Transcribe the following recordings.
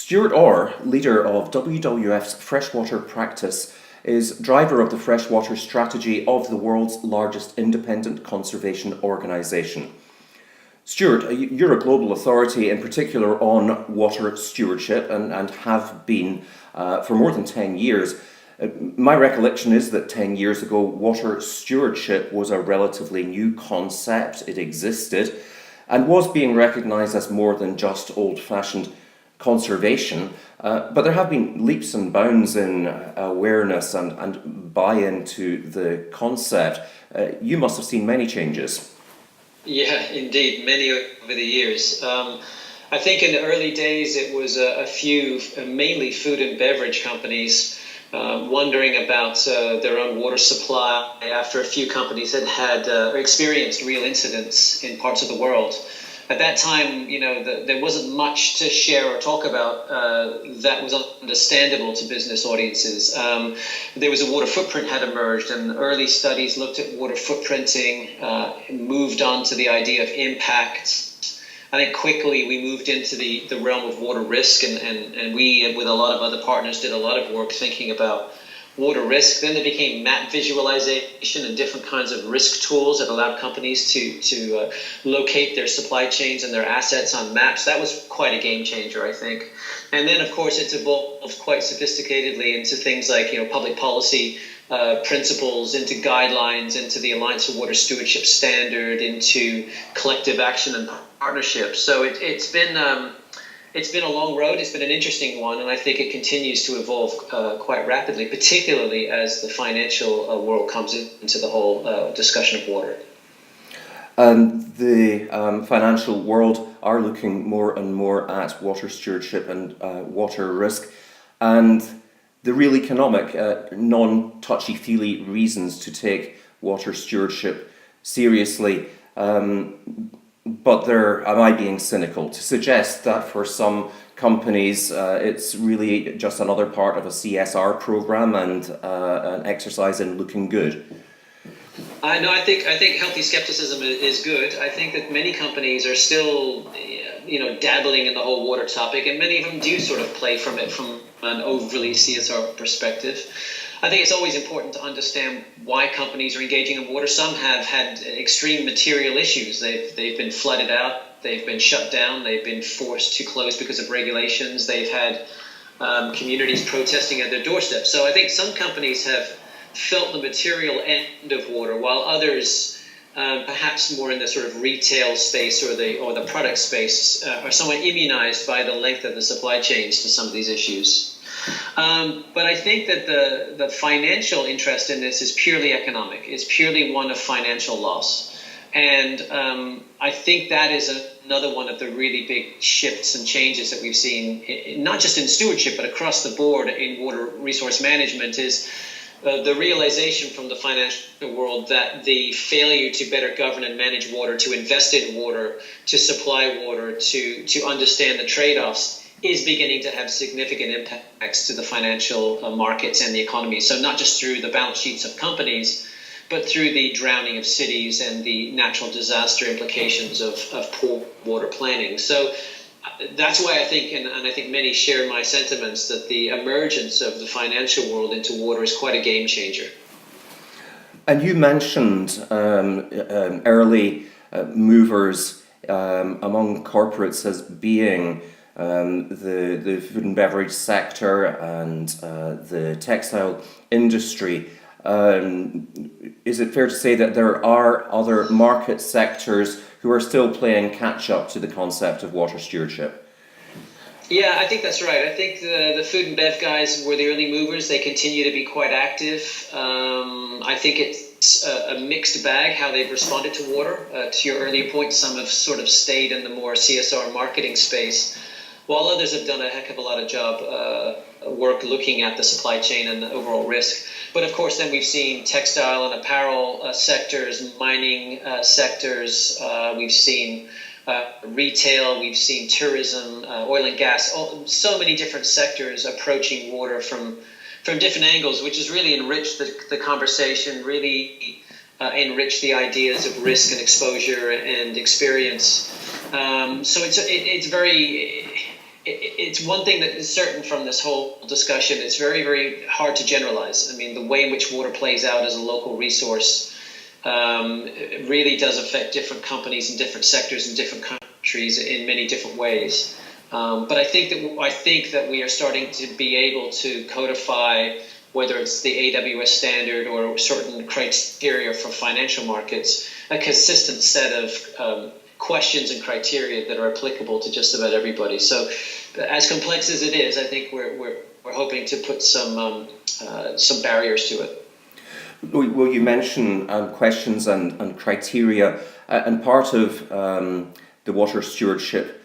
Stuart Orr, leader of WWF's freshwater practice, is driver of the freshwater strategy of the world's largest independent conservation organisation. Stuart, you're a global authority in particular on water stewardship and have been for more than 10 years. My recollection is that 10 years ago, water stewardship was a relatively new concept. It existed and was being recognised as more than just old-fashioned conservation, but there have been leaps and bounds in awareness and buy-in to the concept. You must have seen many changes. Yeah, indeed, many over the years. I think in the early days it was a few, mainly food and beverage companies, wondering about their own water supply after a few companies had experienced real incidents in parts of the world. At that time, there wasn't much to share or talk about that was understandable to business audiences. There was a water footprint had emerged, and early studies looked at water footprinting, moved on to the idea of impact. I think quickly we moved into the realm of water risk, and we, with a lot of other partners, did a lot of work thinking about water risk. Then there became map visualization and different kinds of risk tools that allowed companies to locate their supply chains and their assets on maps. That was quite a game changer, I think. And then, of course, it's evolved quite sophisticatedly into things like public policy principles, into guidelines, into the Alliance for Water Stewardship Standard, into collective action and partnerships. So it's been a long road. It's been an interesting one, and I think it continues to evolve quite rapidly, particularly as the financial world comes into the whole discussion of water. And the financial world are looking more and more at water stewardship and water risk, and the real economic, non-touchy-feely reasons to take water stewardship seriously. But am I being cynical to suggest that for some companies it's really just another part of a CSR program and an exercise in looking good? I think healthy skepticism is good. I think that many companies are still dabbling in the whole water topic, and many of them do sort of play from an overly CSR perspective. I think it's always important to understand why companies are engaging in water. Some have had extreme material issues. They've been flooded out, they've been shut down, they've been forced to close because of regulations, they've had communities protesting at their doorstep. So I think some companies have felt the material end of water, while others, perhaps more in the sort of retail space or the product space, are somewhat immunized by the length of the supply chains to some of these issues. But I think that the financial interest in this is purely economic. It's purely one of financial loss. And I think that is another one of the really big shifts and changes that we've seen, not just in stewardship, but across the board in water resource management, is the realization from the financial world that the failure to better govern and manage water, to invest in water, to supply water, to understand the trade-offs, is beginning to have significant impacts to the financial markets and the economy. So not just through the balance sheets of companies, but through the drowning of cities and the natural disaster implications of poor water planning. So that's why I think, and I think many share my sentiments, that the emergence of the financial world into water is quite a game changer. And you mentioned early movers among corporates as being the food and beverage sector and the textile industry. Is it fair to say that there are other market sectors who are still playing catch up to the concept of water stewardship? Yeah, I think that's right. I think the food and bev guys were the early movers. They continue to be quite active. I think it's a mixed bag how they've responded to water. To your earlier point, some have sort of stayed in the more CSR marketing space, while others have done a heck of a lot of work looking at the supply chain and the overall risk. But of course, then we've seen textile and apparel sectors, mining sectors, we've seen retail, we've seen tourism, oil and gas, so many different sectors approaching water from different angles, which has really enriched the conversation, really enriched the ideas of risk and exposure and experience. So it's very it's one thing that is certain from this whole discussion. It's very, very hard to generalize. I mean, the way in which water plays out as a local resource it really does affect different companies in different sectors in different countries in many different ways. But I think that we are starting to be able to codify, whether it's the AWS standard or certain criteria for financial markets, a consistent set of questions and criteria that are applicable to just about everybody. So, as complex as it is, I think we're hoping to put some barriers to it. Well, you mention questions and criteria, and part of the water stewardship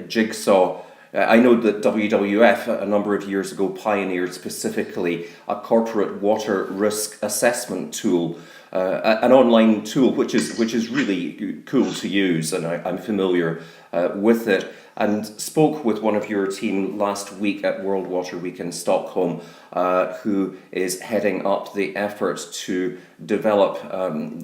jigsaw. I know that WWF a number of years ago pioneered specifically a corporate water risk assessment tool, an online tool which is really cool to use, and I'm familiar with it. And spoke with one of your team last week at World Water Week in Stockholm, who is heading up the effort to develop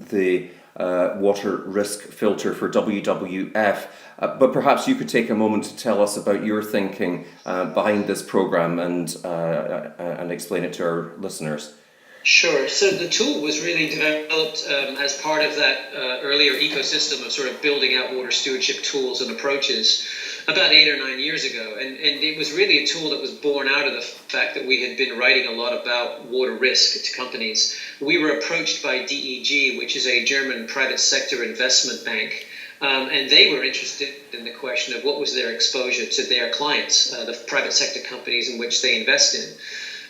the water risk filter for WWF. But perhaps you could take a moment to tell us about your thinking behind this program and explain it to our listeners. Sure. So the tool was really developed as part of that earlier ecosystem of sort of building out water stewardship tools and approaches about 8 or 9 years ago. And it was really a tool that was born out of the fact that we had been writing a lot about water risk to companies. We were approached by DEG, which is a German private sector investment bank, and they were interested in the question of what was their exposure to their clients, the private sector companies in which they invest in.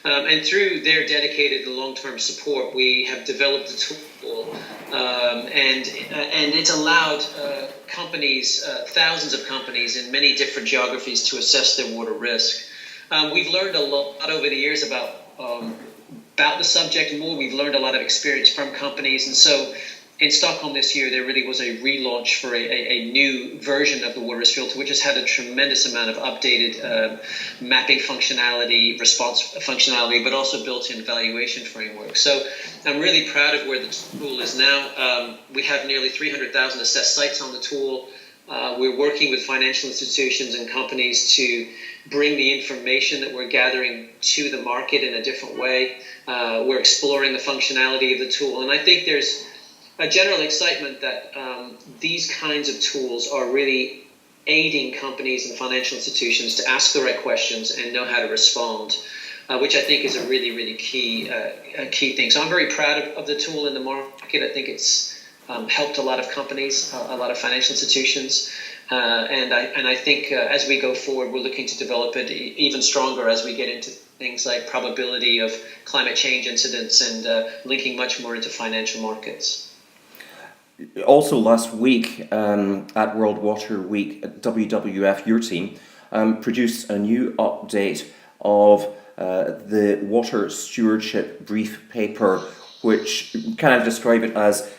And through their dedicated and long-term support, we have developed a tool, and it's allowed companies, thousands of companies in many different geographies, to assess their water risk. We've learned a lot over the years about the subject more. We've learned a lot of experience from companies, and so in Stockholm this year, there really was a relaunch for a new version of the water risk filter, which has had a tremendous amount of updated mapping functionality, response functionality, but also built-in valuation framework. So I'm really proud of where the tool is now. We have nearly 300,000 assessed sites on the tool. We're working with financial institutions and companies to bring the information that we're gathering to the market in a different way. We're exploring the functionality of the tool, and I think there's a general excitement that these kinds of tools are really aiding companies and financial institutions to ask the right questions and know how to respond, which I think is a really, really key thing. So I'm very proud of the tool in the market. I think it's helped a lot of companies, a lot of financial institutions, and I think as we go forward, we're looking to develop it even stronger as we get into things like probability of climate change incidents and linking much more into financial markets. Also last week at World Water Week, WWF, your team, produced a new update of the water stewardship brief paper, which kind of describe it as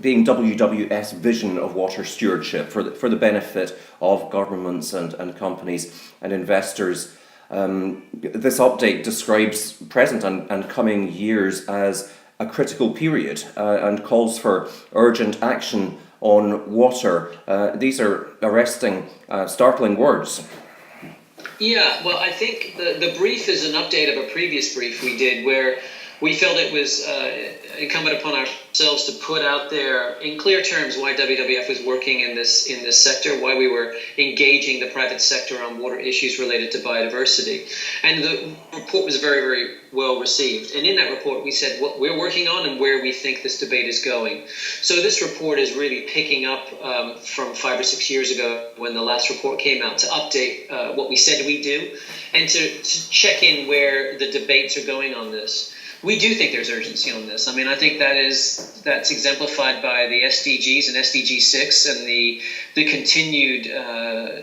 being WWF's vision of water stewardship for the benefit of governments and companies and investors. This update describes present and coming years as a critical period and calls for urgent action on water. These are arresting, startling words. Yeah, well, I think the brief is an update of a previous brief we did where we felt it was incumbent upon ourselves to put out there in clear terms why WWF was working in this sector, why we were engaging the private sector on water issues related to biodiversity. And the report was very, very well received. And in that report, we said what we're working on and where we think this debate is going. So this report is really picking up from 5 or 6 years ago when the last report came out to update what we said we do and to check in where the debates are going on this. We do think there's urgency on this. I mean, I think that's exemplified by the SDGs and SDG 6 and the continued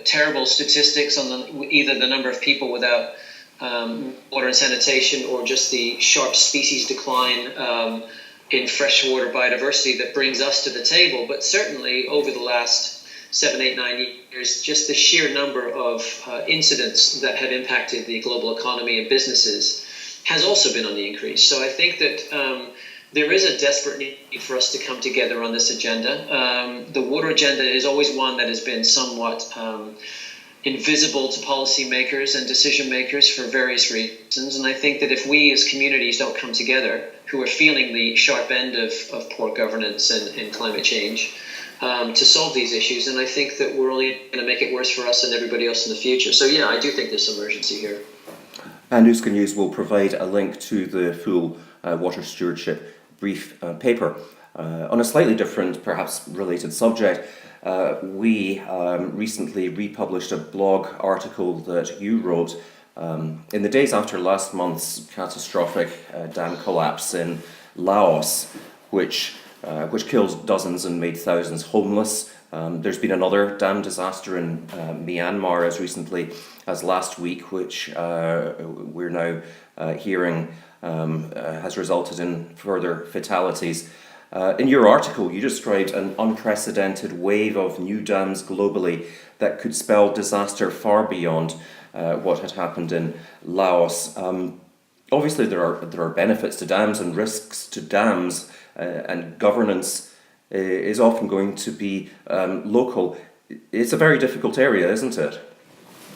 terrible statistics on either the number of people without water and sanitation or just the sharp species decline in freshwater biodiversity that brings us to the table. But certainly over the last 7, 8, 9 years, just the sheer number of incidents that have impacted the global economy and businesses has also been on the increase. So I think that there is a desperate need for us to come together on this agenda. The water agenda is always one that has been somewhat invisible to policymakers and decision makers for various reasons. And I think that if we as communities don't come together, who are feeling the sharp end of poor governance and climate change, to solve these issues, and I think that we're only going to make it worse for us and everybody else in the future. So yeah, I do think there's some urgency here. And OOSKAnews will provide a link to the full water stewardship brief paper. On a slightly different, perhaps related subject, we recently republished a blog article that you wrote in the days after last month's catastrophic dam collapse in Laos, which killed dozens and made thousands homeless. There's been another dam disaster in Myanmar as recently as last week, which we're now hearing has resulted in further fatalities. In your article, you described an unprecedented wave of new dams globally that could spell disaster far beyond what had happened in Laos. Obviously, there are benefits to dams and risks to dams, and governance is often going to be local. It's a very difficult area, isn't it?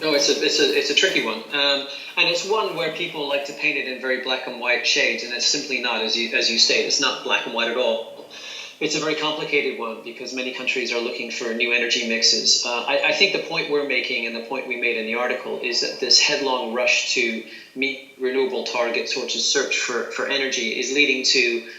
No, it's a tricky one, and it's one where people like to paint it in very black and white shades, and it's simply not, as you state, it's not black and white at all. It's a very complicated one because many countries are looking for new energy mixes. I think the point we're making and the point we made in the article is that this headlong rush to meet renewable targets or to search for energy is leading to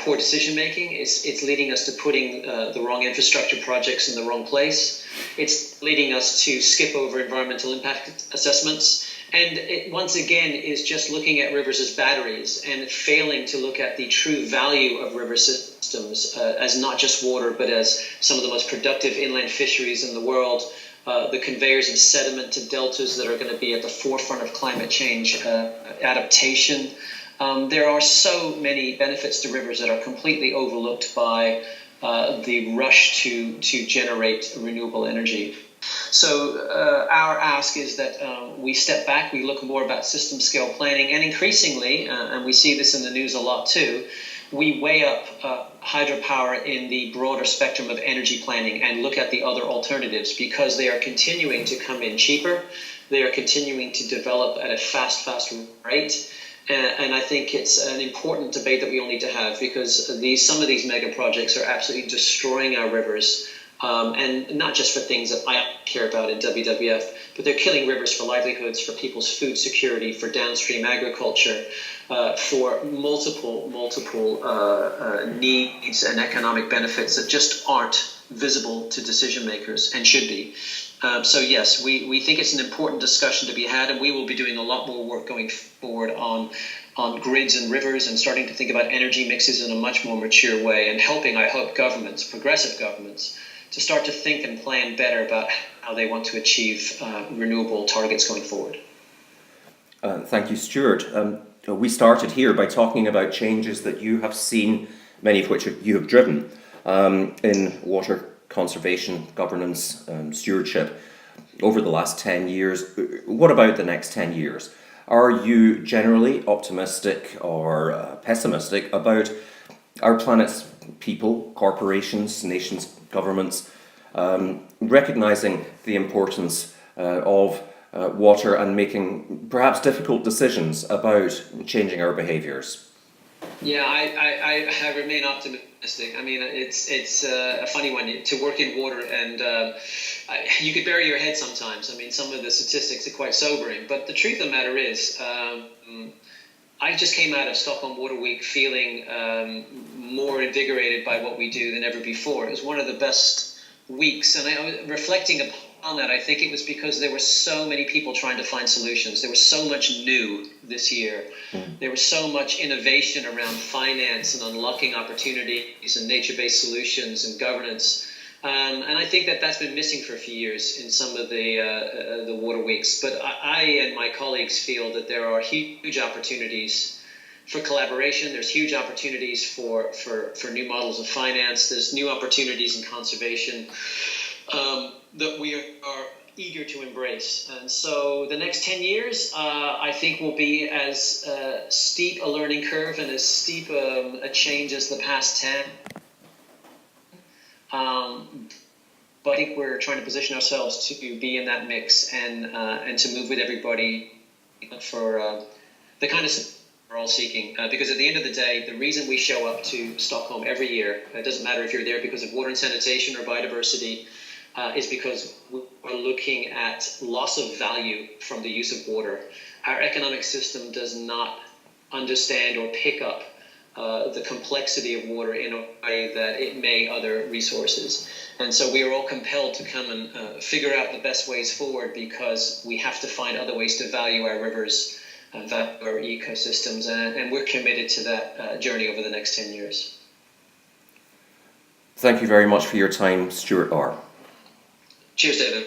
poor decision making. It's leading us to putting the wrong infrastructure projects in the wrong place. It's leading us to skip over environmental impact assessments. And it once again is just looking at rivers as batteries and failing to look at the true value of river systems as not just water, but as some of the most productive inland fisheries in the world, the conveyors of sediment to deltas that are going to be at the forefront of climate change adaptation. There are so many benefits to rivers that are completely overlooked by the rush to generate renewable energy. So our ask is that we step back, we look more about system scale planning, and increasingly, and we see this in the news a lot too, we weigh up hydropower in the broader spectrum of energy planning and look at the other alternatives because they are continuing to come in cheaper, they are continuing to develop at a fast rate. And I think it's an important debate that we all need to have because some of these mega projects are absolutely destroying our rivers, and not just for things that I care about in WWF, but they're killing rivers for livelihoods, for people's food security, for downstream agriculture, for multiple needs and economic benefits that just aren't visible to decision makers and should be. So yes, we think it's an important discussion to be had, and we will be doing a lot more work going forward on grids and rivers and starting to think about energy mixes in a much more mature way and helping, I hope, governments, progressive governments, to start to think and plan better about how they want to achieve renewable targets going forward. Thank you, Stuart. We started here by talking about changes that you have seen, many of which you have driven, in water conservation, governance, stewardship over the last 10 years. What about the next 10 years? Are you generally optimistic or pessimistic about our planet's people, corporations, nations, governments, recognizing the importance of water and making perhaps difficult decisions about changing our behaviors? Yeah, I remain optimistic. I mean, it's a funny one to work in water, and you could bury your head sometimes. I mean, some of the statistics are quite sobering. But the truth of the matter is, I just came out of Stockholm Water Week feeling more invigorated by what we do than ever before. It was one of the best weeks, and I was reflecting upon that. I think it was because there were so many people trying to find solutions. There was so much new this year. There was so much innovation around finance and unlocking opportunities and nature-based solutions and governance. And I think that's been missing for a few years in some of the water weeks. But I and my colleagues feel that there are huge opportunities for collaboration. There's huge opportunities for new models of finance. There's new opportunities in conservation that we are eager to embrace. And so the next 10 years, I think, will be as steep a learning curve and as steep a change as the past 10. but I think we're trying to position ourselves to be in that mix and to move with everybody for the kind of support we're all seeking. Because at the end of the day, the reason we show up to Stockholm every year, it doesn't matter if you're there because of water and sanitation or biodiversity, is because we're looking at loss of value from the use of water. Our economic system does not understand or pick up the complexity of water in a way that it may other resources. And so we are all compelled to come and figure out the best ways forward, because we have to find other ways to value our rivers, value our ecosystems, and we're committed to that journey over the next 10 years. Thank you very much for your time, Stuart Orr. Cheers, David.